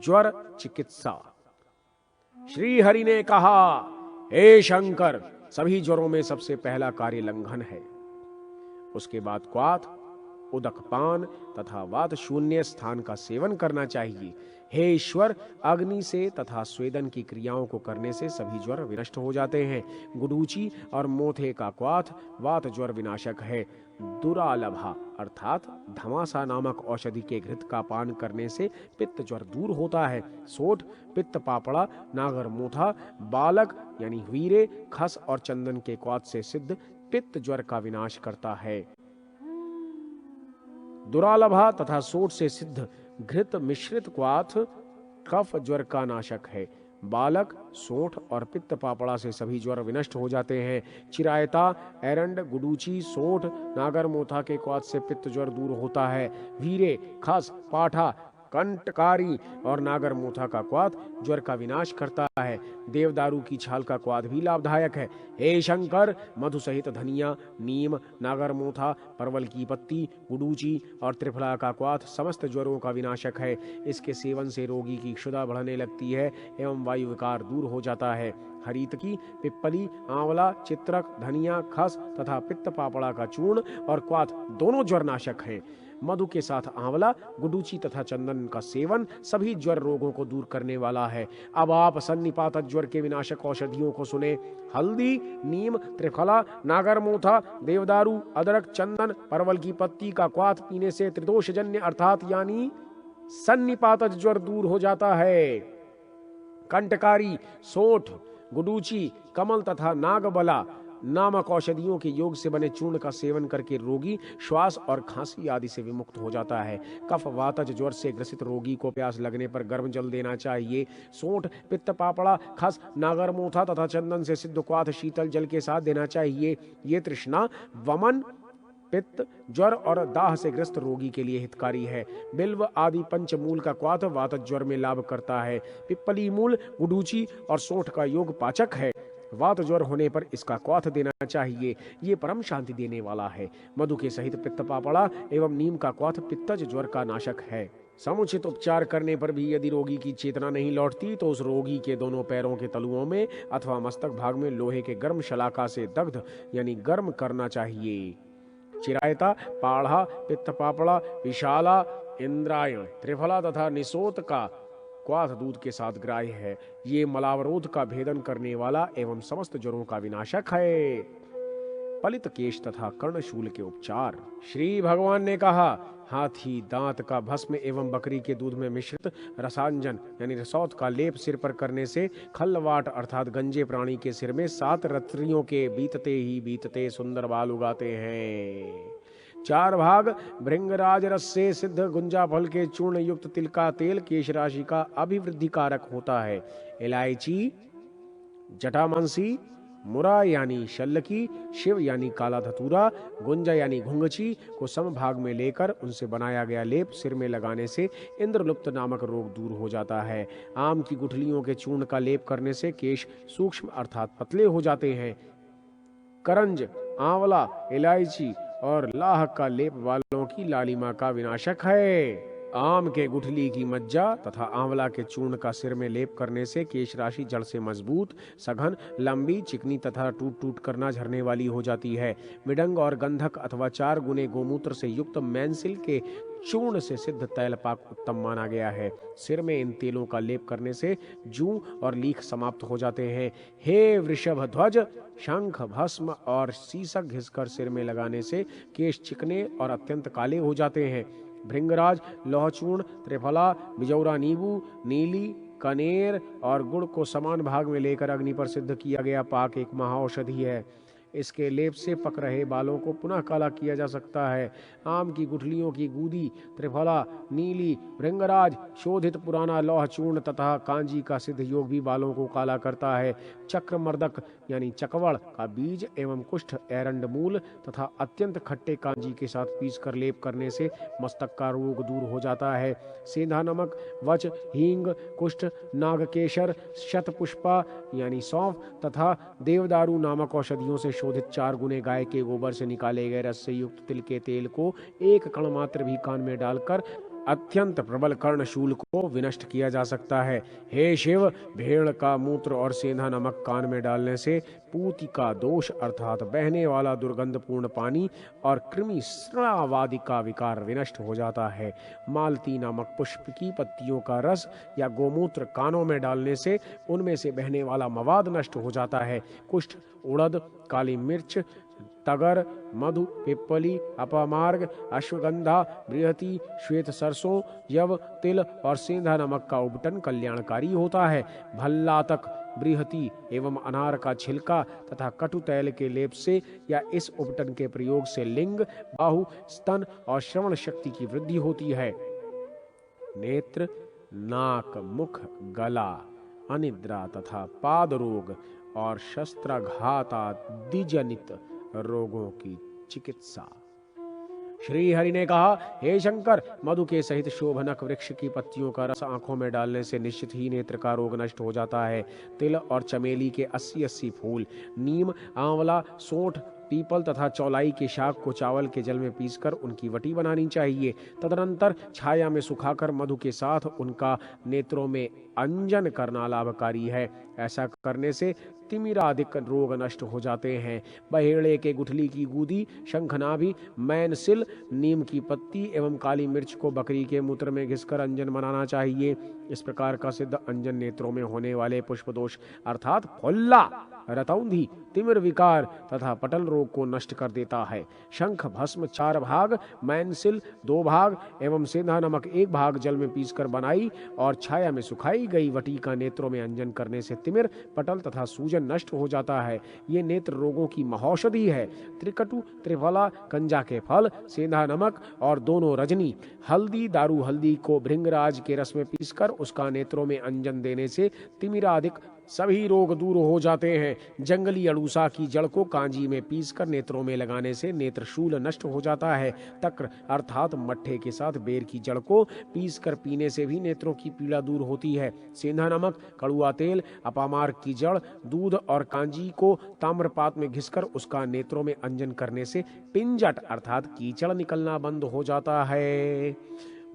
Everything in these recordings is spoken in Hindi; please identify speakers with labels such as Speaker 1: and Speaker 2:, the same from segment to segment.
Speaker 1: ज्वर चिकित्सा। श्री हरि ने कहा, हे शंकर, सभी ज्वरों में सबसे पहला कार्य लंघन है, उसके बाद क्वाथ, उदकपान तथा वात शून्य स्थान का सेवन करना चाहिए। हे ईश्वर, अग्नि से तथा स्वेदन की क्रियाओं को करने से सभी ज्वर विनष्ट हो जाते हैं। गुडूची और मोथे का क्वाथ वात ज्वर विनाशक है। दुरालभा अर्थात धमासा नामक औषधि के घृत का पान करने से पित्त ज्वर दूर होता है। सोठ, पित्त पापड़ा, नागर मोथा, बालक यानी वीरे, खस और चंदन के क्वाथ से सिद्ध पित्त ज्वर का विनाश करता है। दुरालभा तथा सोठ से सिद्ध घृत मिश्रित क्वाथ कफ ज्वर का नाशक है। बालक, सोठ और पित्त पापड़ा से सभी ज्वर विनष्ट हो जाते हैं। चिरायता, एरंड, गुडूची, सोठ, नागर मोथा के क्वाथ से पित्त ज्वर दूर होता है। वीरे, खस, पाठा, कंटकारी और नागर मोथा का क्वाथ ज्वर का विनाश करता है। देवदारू की छाल का क्वाथ भी लाभदायक है। हे शंकर, मधु सहित धनिया, नीम, नागर मोथा, परवल की पत्ती, गुडूची और त्रिफला का क्वाथ समस्त ज्वरों का विनाशक है। इसके सेवन से रोगी की क्षुधा बढ़ने लगती है एवं वायु विकार दूर हो जाता है। हरीतकी, पिप्पली, आंवला, चित्रक, धनिया, खस तथा पित्त पापड़ा का चूर्ण और क्वाथ दोनों ज्वर नाशक हैं। मधु के साथ आंवला, गुडूची तथा चंदन का सेवन सभी ज्वर रोगों को दूर करने वाला है। अब आप सन्निपात ज्वर के विनाशक औषधियों को सुने। हल्दी, नीम, त्रिफला, नागरमोथा, देवदारू, अदरक, चंदन, परवल की पत्ती का क्वाथ पीने से त्रिदोषजन्य अर्थात यानी सन्निपात ज्वर दूर हो जाता है। कंटकारी, सोठ, गुडूची, कमल तथा नागबला नामक औषधियों के योग से बने चूर्ण का सेवन करके रोगी श्वास और खांसी आदि से विमुक्त हो जाता है। कफ वातज ज्वर से ग्रसित रोगी को प्यास लगने पर गर्म जल देना चाहिए। सोंठ, पित्त पापड़ा, खस, नागरमोथा तथा चंदन से सिद्ध क्वाथ शीतल जल के साथ देना चाहिए। ये तृष्णा, वमन, पित्त, ज्वर और दाह से ग्रस्त रोगी के लिए हितकारी है। बिल्व आदि पंचमूल का क्वाथ वातज ज्वर में लाभ करता है। पिप्पली मूल, गुडूची और सोंठ का योग पाचक है। वात ज्वर होने पर इसका क्वाथ देना चाहिए। ये परम शांति देने वाला है। मधु के सहित पित्त पापड़ा एवं नीम का क्वाथ पित्तज ज्वर का नाशक है। समुचित उपचार करने पर भी यदि रोगी की चेतना नहीं लौटती तो उस रोगी के दोनों पैरों के तलुओं में अथवा मस्तक भाग में लोहे के गर्म शलाका से दग्ध यानी गर्म करना चाहिए। चिरायता, पाढ़ा, पित्त पापड़ा, विशाला, इंद्रायण, त्रिफला तथा निसोत का क्वाथ दूध के साथ ग्राह्य है। ये मलावरोध का भेदन करने वाला एवं समस्त ज्वरों का विनाशक है। पलित केश तथा कर्णशूल के उपचार। श्री भगवान ने कहा, हाथी दांत का भस्म एवं बकरी के दूध में मिश्रित रसांजन यानी रसौत का लेप सिर पर करने से खल्लवाट अर्थात गंजे प्राणी के सिर में 7 रात्रियों के बीतते ही बीतते सुंदर बाल उगाते हैं। 4 भाग भृंगराज रस से सिद्ध गुंजा फल के चूर्ण युक्त तिल का तेल केश राशि का अभिवृद्धि कारक होता है। इलायची, जटामांसी, मुरा यानी शल्लकी, शिव यानी काला धतूरा, गुंजा यानी घुंगची को समभाग में लेकर उनसे बनाया गया लेप सिर में लगाने से इंद्रलुप्त नामक रोग दूर हो जाता है। आम की गुठलियों के चूर्ण का लेप करने से केश सूक्ष्म अर्थात पतले हो जाते हैं। करंज, आंवला, इलायची और लाह का लेप वालों की लालिमा का विनाशक है। आम के गुठली की मज्जा तथा आंवला के चूर्ण का सिर में लेप करने से केश राशि जड़ से मजबूत, सघन, लंबी, चिकनी तथा टूट टूट करना झरने वाली हो जाती है। मिडंग और गंधक अथवा 4 गुने गोमूत्र से युक्त मैंसिल के चूर्ण से सिद्ध तैलपाक उत्तम माना गया है। सिर में इन तेलों का लेप करने से जूं और लीख समाप्त हो जाते हैं। हे वृषभ ध्वज, शंख, भस्म और सीसक घिसकर सिर में लगाने से केश चिकने और अत्यंत काले हो जाते हैं। भृंगराज, लौहचूर्ण, त्रिफला, बिजौरा नींबू, नीली, कनेर और गुड़ को समान भाग में लेकर अग्नि पर सिद्ध किया गया पाक एक महाऔषधि है। इसके लेप से पक रहे बालों को पुनः काला किया जा सकता है। आम की गुठलियों की गूदी, त्रिफला, नीली, भृंगराज, शोधित पुराना लौह चूर्ण तथा कांजी का सिद्ध योग भी बालों को काला करता है। चक्रमर्दक यानी चकवड़ का बीज एवं कुष्ठ, एरंड मूल तथा अत्यंत खट्टे कांजी के साथ पीस कर लेप करने से मस्तक का रोग दूर हो जाता है। सेंधा नमक, वच, हींग, कुष्ठ, नागकेशर, शतपुष्पा यानी सौंफ तथा देवदारू नामक औषधियों से शोधित 4 गुने गाय के गोबर से निकाले गए रस से युक्त तिल के तेल को 1 कण मात्र भी कान में डालकर अत्यंत प्रबल कर्णशूल को विनष्ट किया जा सकता है। हे शिव, भेड़ का मूत्र और सेंधा नमक कान में डालने से पूति का दोष अर्थात बहने वाला दुर्गंधपूर्ण पानी और कृमि स्रावादि का विकार विनष्ट हो जाता है। मालती नामक पुष्प की पत्तियों का रस या गोमूत्र कानों में डालने से उनमें से बहने वाला मवाद नष्ट हो जाता है। कुष्ठ, उड़द, काली मिर्च, तगर, मधु, पिप्पली, अपामार्ग, अश्वगंधा, बृहति, श्वेत सरसों, यव, तिल और सेंधा नमक का उपटन कल्याणकारी होता है। भल्लातक, बृहति एवं अनार का छिलका तथा कटु तैल के लेप से या इस उपटन के प्रयोग से लिंग, बाहु, स्तन और श्रवण शक्ति की वृद्धि होती है। नेत्र, नाक, मुख, गला, अनिद्रा तथा पाद रोग और शस्त्राघात आदि जनित रोगों की चिकित्सा। श्री हरि ने कहा, हे शंकर, मधु के सहित शोभनक वृक्ष की पत्तियों का रस आंखों में डालने से निश्चित ही नेत्र का रोग नष्ट हो जाता है। तिल और चमेली के 80-80 फूल, नीम, आंवला, सोंठ, पीपल तथा चौलाई के शाक को चावल के जल में पीसकर उनकी वटी बनानी चाहिए। तदनंतर छाया में सुखाकर मधु के साथ उनका नेत्रों में अंजन करना लाभकारी है। ऐसा करने से तिमिरादिक रोग नष्ट हो जाते हैं। बहेड़े के गुठली की गूदी, शंखनाभि, मैनसिल, नीम की पत्ती एवं काली मिर्च को बकरी के मूत्र में घिसकर अंजन बनाना चाहिए। इस प्रकार का सिद्ध अंजन नेत्रों में होने वाले पुष्प दोष अर्थात फुल्ला, रतौंधी, तिमिर विकार तथा पटल रोग को नष्ट कर देता है। शंख भस्म 4 भाग, मैनसिल 2 भाग एवं सेंधा नमक 1 भाग जल में पीसकर बनाई और छाया में सुखाई गई वटी का नेत्रों में अंजन करने से तिमिर, पटल तथा सूजन नष्ट हो जाता है। ये नेत्र रोगों की महौषधि है। त्रिकटु, त्रिफला, कंजा के फल, सेंधा नमक और दोनों रजनी, हल्दी, दारू हल्दी को भृंगराज के रस में पीसकर उसका नेत्रों में अंजन देने से तिमिरादिक सभी रोग दूर हो जाते हैं। जंगली अड़ूसा की जड़ को कांजी में पीसकर नेत्रों में लगाने से नेत्रशूल नष्ट हो जाता है। तक्र अर्थात मट्ठे के साथ बेर की जड़ को पीसकर पीने से भी नेत्रों की पीड़ा दूर होती है। सेंधा नमक, कड़ुआ तेल, अपामार्ग की जड़, दूध और कांजी को ताम्रपात में घिसकर उसका नेत्रों में अंजन करने से पिंजट अर्थात कीचड़ निकलना बंद हो जाता है।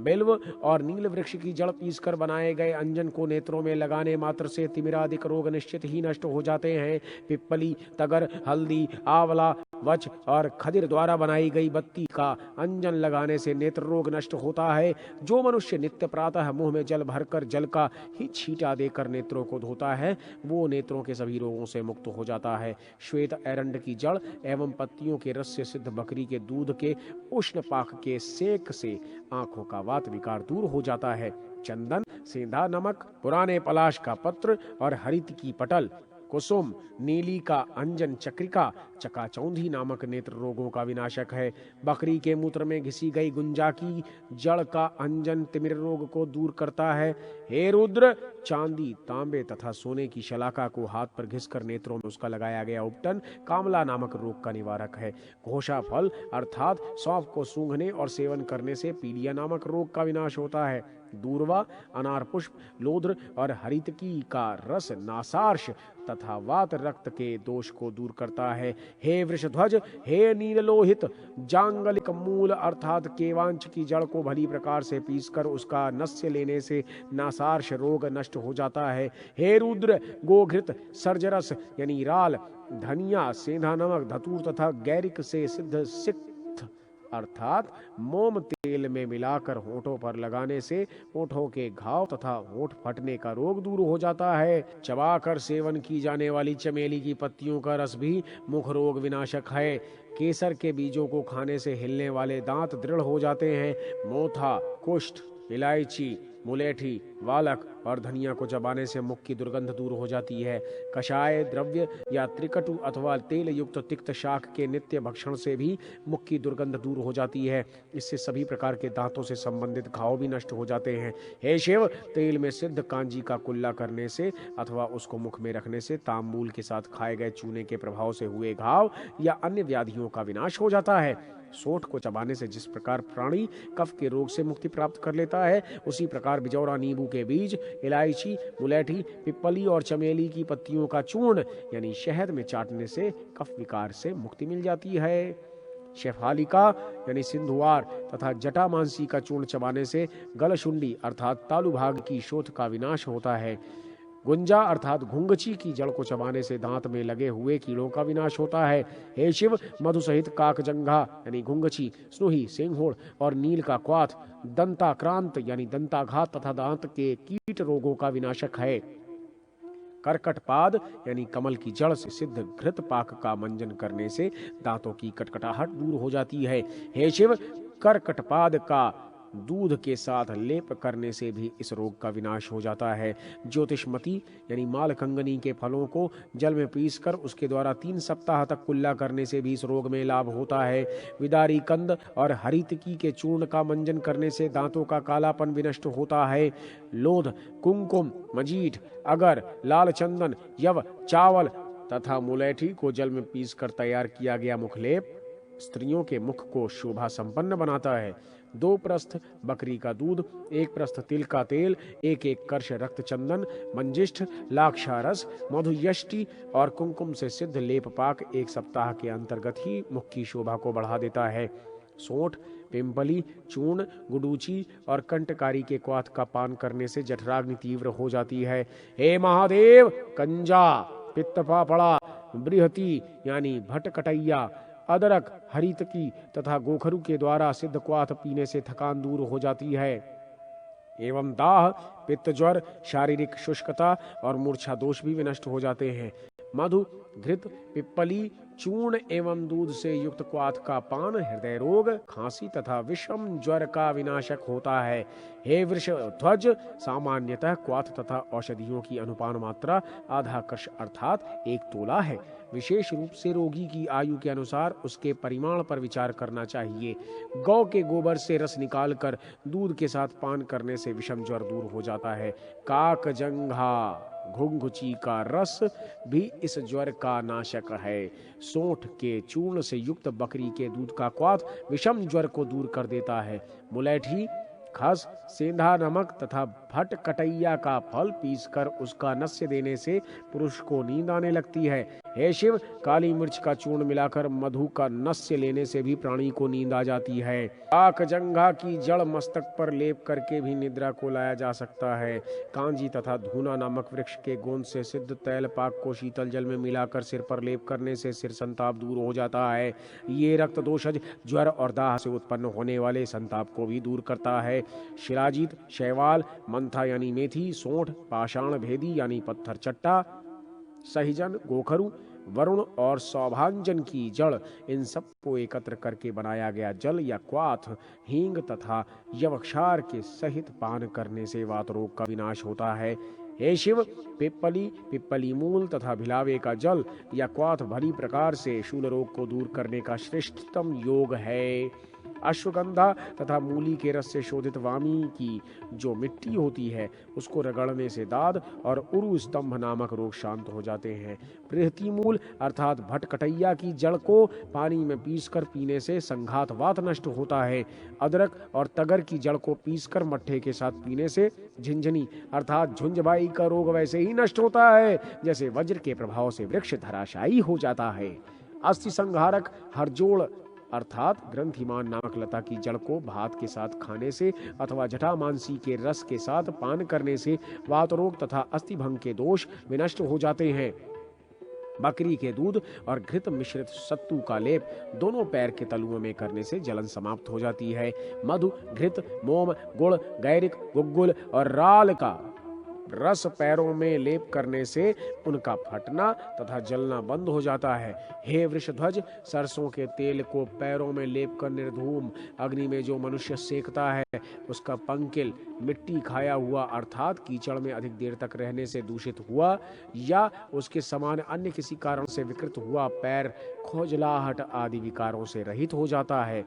Speaker 1: बिल्व और नील वृक्ष की जड़ पीसकर बनाए गए अंजन को नेत्रों में लगाने मात्र से तिमिरादिक रोग निश्चित ही नष्ट हो जाते हैं। पिप्पली, तगर, हल्दी, आंवला, वच और खदिर द्वारा बनाई गई बत्ती का अंजन लगाने से नेत्र रोग नष्ट होता है। जो मनुष्य नित्य प्रातः मुंह में जल भरकर जल का ही छींटा देकर नेत्रों को धोता है, वो नेत्रों के सभी रोगों से मुक्त हो जाता है। श्वेत एरंड की जड़ एवं पत्तियों के रस से सिद्ध बकरी के दूध के उष्ण पाक के सेक से आंखों का वात विकार दूर हो जाता है। चंदन, सेंधा नमक, पुराने पलाश का पत्र और हरित की पटल, कुसुम, नीली का अंजन चक्रिका, चकाचौंधी नामक नेत्र रोगों का विनाशक है। बकरी के मूत्र में घिसी गई गुंजा की जड़ का अंजन तिमिर रोग को दूर करता है। हे रुद्र, चांदी, तांबे तथा सोने की शलाका को हाथ पर घिसकर नेत्रों में उसका लगाया गया उपटन कामला नामक रोग का निवारक है। घोषा फल अर्थात सौंफ को सूंघने और सेवन करने से पीलिया नामक रोग का विनाश होता है। दूर्वा, अनार पुष्प, लोध्र और हरितकी का रस नासार्श तथा वात रक्त के दोष को दूर करता है। हे वृषध्वज, हे नीललोहित, जांगलिक मूल अर्थात केवांच की जड़ को भली प्रकार से पीसकर उसका नस्य लेने से नासार्श रोग नष्ट हो जाता है। हे रुद्र, गोघृत, सर्जरस यानी राल, धनिया, सेंधा नमक, धतूर तथा गैरिक से सिद्ध सिक्त अर्थात मोम तेल में मिलाकर होठों पर लगाने से होठों के घाव तथा होठ फटने का रोग दूर हो जाता है। चबाकर सेवन की जाने वाली चमेली की पत्तियों का रस भी मुख रोग विनाशक है। केसर के बीजों को खाने से हिलने वाले दांत दृढ़ हो जाते हैं। मोथा, कुष्ठ, इलायची, मुलेठी, वालक और धनिया को चबाने से मुख की दुर्गंध दूर हो जाती है। कषाय द्रव्य या त्रिकटु अथवा तेल युक्त तिक्त शाक के नित्य भक्षण से भी मुख की दुर्गंध दूर हो जाती है। इससे सभी प्रकार के दांतों से संबंधित घाव भी नष्ट हो जाते हैं। हे शिव, तेल में सिद्ध कांजी का कुल्ला करने से अथवा उसको मुख में रखने से तांबूल के साथ खाए गए चूने के प्रभाव से हुए घाव या अन्य व्याधियों का विनाश हो जाता है। सोंठ को चबाने से जिस प्रकार प्राणी कफ के रोग से मुक्ति प्राप्त कर लेता है, उसी प्रकार बिजौरा नींबू के बीज, इलायची, मुलेठी, पिप्पली और चमेली की पत्तियों का चूर्ण यानी शहद में चाटने से कफ विकार से मुक्ति मिल जाती है। शेफालिका यानी सिंधुवार तथा जटामांसी का चूर्ण चबाने से गलशुंडी अर्थात तालु भाग की शोथ का विनाश होता है। गुंजा अर्थात घुंगची की जड़ को चबाने से दांत में लगे हुए कीड़ों का विनाश होता है। हे शिव, मधु सहित काकजंघा यानी घुंगची, स्नुही, सिंहोड़ और नील का क्वाथ दंताक्रांत यानी दंताघात तथा दांत के कीट रोगों का विनाशक है। कर्कटपाद यानी कमल की जड़ से सिद्ध घृत पाक का मंजन करने से दांतों की कटकटाहट दूर हो जाती है। हे शिव, कर्कटपाद का दूध के साथ लेप करने से भी इस रोग का विनाश हो जाता है। ज्योतिषमती यानी मालकंगनी के फलों को जल में पीसकर उसके द्वारा 3 सप्ताह तक कुल्ला करने से भी इस रोग में लाभ होता है। विदारी कंद और हरितकी के चूर्ण का मंजन करने से दांतों का कालापन विनष्ट होता है। लोध, कुमकुम, मजीठ, अगर, लाल चंदन, यव, चावल तथा मुलैठी को जल में पीसकर तैयार किया गया मुखलेप स्त्रियों के मुख को शोभा संपन्न बनाता है। 2 प्रस्थ बकरी का दूध, 1 प्रस्थ तिल का तेल, 1 कर्श रक्त चंदन, मंजिष्ठ, लाक्षारस, मधुयष्टि और कुमकुम से सिद्ध लेप पाक 1 सप्ताह के अंतर्गत ही मुख की शोभा को बढ़ा देता है। सोंठ, पिंपली, चूर्ण, गुडूची और कंटकारी के क्वाथ का पान करने से जठराग्नि तीव्र हो जाती है। हे महादेव, कंजा, पित्त पापड़ा, बृहति यानी भटकटैया, अदरक, हरितकी तथा गोखरू के द्वारा सिद्ध क्वाथ पीने से थकान दूर हो जाती है एवं दाह, पित्त ज्वर, शारीरिक शुष्कता और मूर्छा दोष भी विनष्ट हो जाते हैं। मधु, घृत, पिप्पली, चूर्ण एवं दूध से युक्त क्वाथ का पान हृदय रोग, खांसी तथा विषम ज्वर का विनाशक होता है। हे वृषध्वज, सामान्यतः क्वाथ तथा औषधियों की अनुपान मात्रा आधा कर्ष अर्थात 1 तोला है। विशेष रूप से रोगी की आयु के अनुसार उसके परिमाण पर विचार करना चाहिए। गौ के गोबर से रस निकालकर दूध के साथ पान करने से विषम ज्वर दूर हो जाता है। काकजंघा, घुंघुची का रस भी इस ज्वर का नाशक है। सोंठ के चूर्ण से युक्त बकरी के दूध का क्वाथ विषम ज्वर को दूर कर देता है। मुलैठी, खस, सेंधा नमक तथा भटकटैया का फल पीसकर उसका नस्य देने से पुरुष को नींद आने लगती है। हे शिव, काली मिर्च का चूर्ण मिलाकर मधु का नस्य लेने से भी प्राणी को नींद आ जाती है। काकजंघा की जड़ मस्तक पर लेप करके भी निद्रा को लाया जा सकता है। कांजी तथा धूना नामक वृक्ष के गोंद से सिद्ध तैल पाक को शीतल जल में मिलाकर सिर पर लेप करने से सिर संताप दूर हो जाता है। ये रक्त दोषज, ज्वर और दाह से उत्पन्न होने वाले संताप को भी दूर करता है। शिलाजीत, शैवाल, मंथा यानी मेथी, सोंठ, पाषाण भेदी यानी पत्थर चट्टा, सहिजन, गोखरू, वरुण और सौभांजन की जड़, इन सबको एकत्र करके बनाया गया जल या क्वाथ, हींग तथा यवक्षार के सहित पान करने से वात रोग का विनाश होता है। हे शिव, पिप्पली, पिप्पली मूल तथा भिलावे का जल या क्वाथ भली प्रकार से शूल रोग को दूर करने का श्रेष्ठतम योग है। अश्वगंधा तथा मूली के रस से शोधित वामी की जो मिट्टी होती है उसको रगड़ने से दाद और उरु स्तंभ नामक रोग शांत हो जाते हैं। बृहति मूल अर्थात भटकटैया की जड़ को पानी में पीसकर पीने से संघात वात नष्ट होता है। अदरक और तगर की जड़ को पीसकर मट्ठे के साथ पीने से झिंझनी अर्थात झुंझबाई का रोग वैसे ही नष्ट होता है जैसे वज्र के प्रभाव से वृक्ष धराशायी हो जाता है। अस्थि संहारक हरजोड़ अर्थात ग्रंथिमान नामक लता की जड़ को भात के साथ खाने से अथवा जटामांसी के रस के साथ पान करने से वात रोग तथा अस्थिभंग के दोष विनष्ट हो जाते हैं। बकरी के दूध और घृत मिश्रित सत्तू का लेप दोनों पैर के तलुओं में करने से जलन समाप्त हो जाती है। मधु, घृत, मोम, गुड़, गैरिक, गुग्गुल और राल का रस पैरों में लेप करने से उनका फटना तथा जलना बंद हो जाता है। हे वृषध्वज, सरसों के तेल को पैरों में लेप कर निर्धूम अग्नि में जो मनुष्य सेकता है उसका पंकिल, मिट्टी खाया हुआ अर्थात कीचड़ में अधिक देर तक रहने से दूषित हुआ या उसके समान अन्य किसी कारण से विकृत हुआ पैर खोजलाहट आदि विकारों से रहित हो जाता है।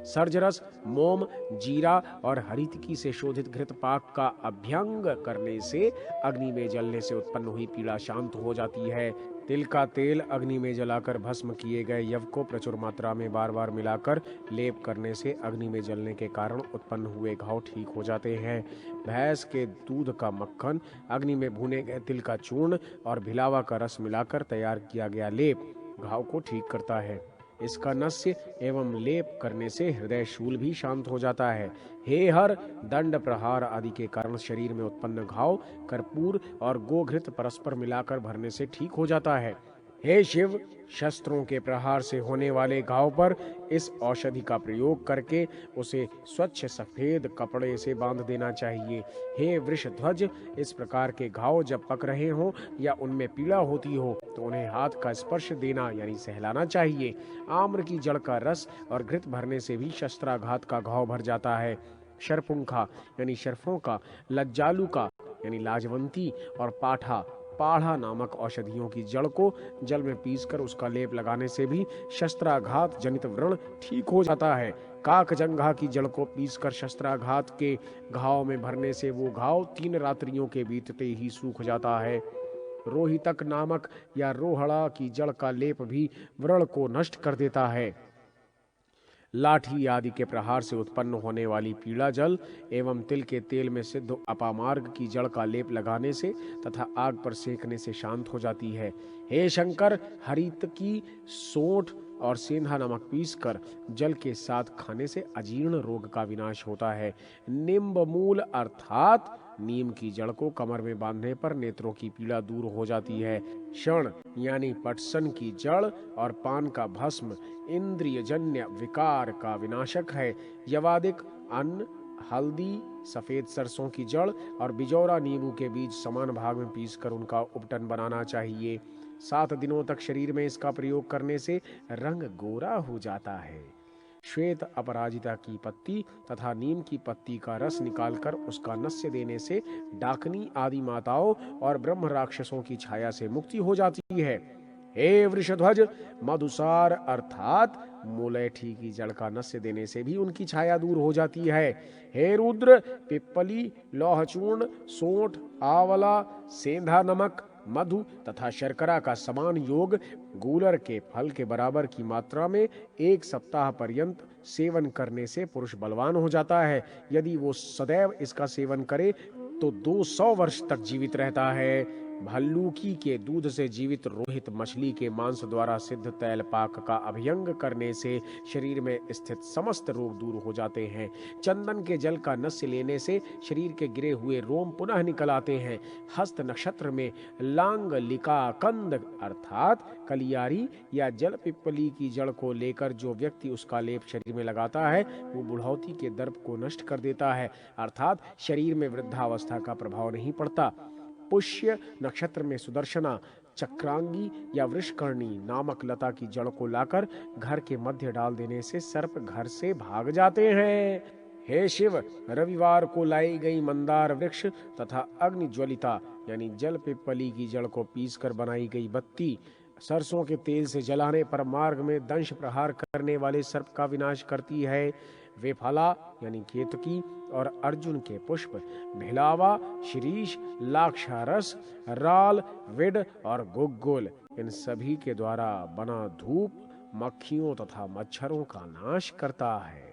Speaker 1: सर्जरस, मोम, जीरा और हरितकी से शोधित घृत पाक का अभ्यंग करने से अग्नि में जलने से उत्पन्न हुई पीड़ा शांत हो जाती है। तिल का तेल अग्नि में जलाकर भस्म किए गए यव को प्रचुर मात्रा में बार बार मिलाकर लेप करने से अग्नि में जलने के कारण उत्पन्न हुए घाव ठीक हो जाते हैं। भैंस के दूध का मक्खन, अग्नि में भुने गए तिल का चूर्ण और भिलावा का रस मिलाकर तैयार किया गया लेप घाव को ठीक करता है। इसका नस्य एवं लेप करने से हृदय शूल भी शांत हो जाता है। हे हर, दंड प्रहार आदि के कारण शरीर में उत्पन्न घाव कर्पूर और गोघृत परस्पर मिलाकर भरने से ठीक हो जाता है। हे शिव, शस्त्रों के प्रहार से होने वाले घाव पर इस औषधि का प्रयोग करके उसे स्वच्छ सफेद कपड़े से बांध देना चाहिए। हे वृषध्वज, इस प्रकार के घाव जब पक रहे हों या उनमें पीड़ा होती हो तो उन्हें हाथ का स्पर्श देना यानी सहलाना चाहिए। आम्र की जड़ का रस और घृत भरने से भी शस्त्राघात का घाव भर जाता है। शरपुंखा यानी शर्फों का, लज्जालू का यानी लाजवंती और पाठा पाढ़ा नामक औषधियों की जड़ को जल में पीसकर उसका लेप लगाने से भी शस्त्राघात जनित व्रण ठीक हो जाता है। काकजंघा की जड़ को पीसकर शस्त्राघात के घाव में भरने से वो घाव 3 रात्रियों के बीतते ही सूख जाता है। रोहितक नामक या रोहड़ा की जड़ का लेप भी व्रण को नष्ट कर देता है। लाठी आदि के प्रहार से उत्पन्न होने वाली पीड़ा जल एवं तिल के तेल में सिद्ध अपामार्ग की जड़ का लेप लगाने से तथा आग पर सेकने से शांत हो जाती है। हे शंकर, हरित की सोंठ और सेंधा नमक पीसकर जल के साथ खाने से अजीर्ण रोग का विनाश होता है। निम्ब मूल अर्थात नीम की जड़ को कमर में बांधने पर नेत्रों की पीड़ा दूर हो जाती है। शण यानी पटसन की जड़ और पान का भस्म इंद्रियजन्य विकार का विनाशक है। यवादिक अन्न, हल्दी, सफेद सरसों की जड़ और बिजौरा नींबू के बीज समान भाग में पीसकर उनका उपटन बनाना चाहिए। 7 दिनों तक शरीर में इसका प्रयोग करने से रंग गोरा हो जाता है। श्वेत अपराजिता की पत्ती तथा नीम की पत्ती का रस निकालकर उसका नस्य देने से डाकनी आदि माताओं और ब्रह्म राक्षसों की छाया से मुक्ति हो जाती है। हे वृषध्वज, मधुसार अर्थात मुलैठी की जड़ का नस्य देने से भी उनकी छाया दूर हो जाती है। हे रुद्र, पिप्पली, लौहचूर्ण, सोंठ, आंवला, सेंधा नमक, मधु तथा शर्करा का समान योग गूलर के फल के बराबर की मात्रा में 1 सप्ताह पर्यंत सेवन करने से पुरुष बलवान हो जाता है। यदि वो सदैव इसका सेवन करे तो 200 वर्ष तक जीवित रहता है। भल्लूकी के दूध से जीवित रोहित मछली के मांस द्वारा सिद्ध तैल पाक का अभियंग करने से शरीर में स्थित समस्त रोग दूर हो जाते हैं। चंदन के जल का नस्य लेने से शरीर के गिरे हुए रोम पुनः निकल आते हैं। हस्त नक्षत्र में लांगलिका कंद अर्थात कलियारी या जल पिप्पली की जड़ को लेकर जो व्यक्ति उसका लेप शरीर में लगाता है वो बुढ़ौती के दर्प को नष्ट कर देता है, अर्थात शरीर में वृद्धावस्था का प्रभाव नहीं पड़ता। पुष्य नक्षत्र में सुदर्शना, चक्रांगी या वृषकर्णी नामक लता की जड़ को लाकर घर के मध्य डाल देने से सर्प घर से भाग जाते हैं। हे शिव, रविवार को लाई गई मंदार वृक्ष तथा अग्नि ज्वलिता यानी जल पिप्पली की जड़ को पीसकर बनाई गई बत्ती सरसों के तेल से जलाने पर मार्ग में दंश प्रहार करने वाले सर्प का विनाश करती है। वेफला यानी केतकी और अर्जुन के पुष्प, भिलावा, शिरीष, लाक्षारस, राल, विड और गुग्गुल इन सभी के द्वारा बना धूप मक्खियों तथा मच्छरों का नाश करता है।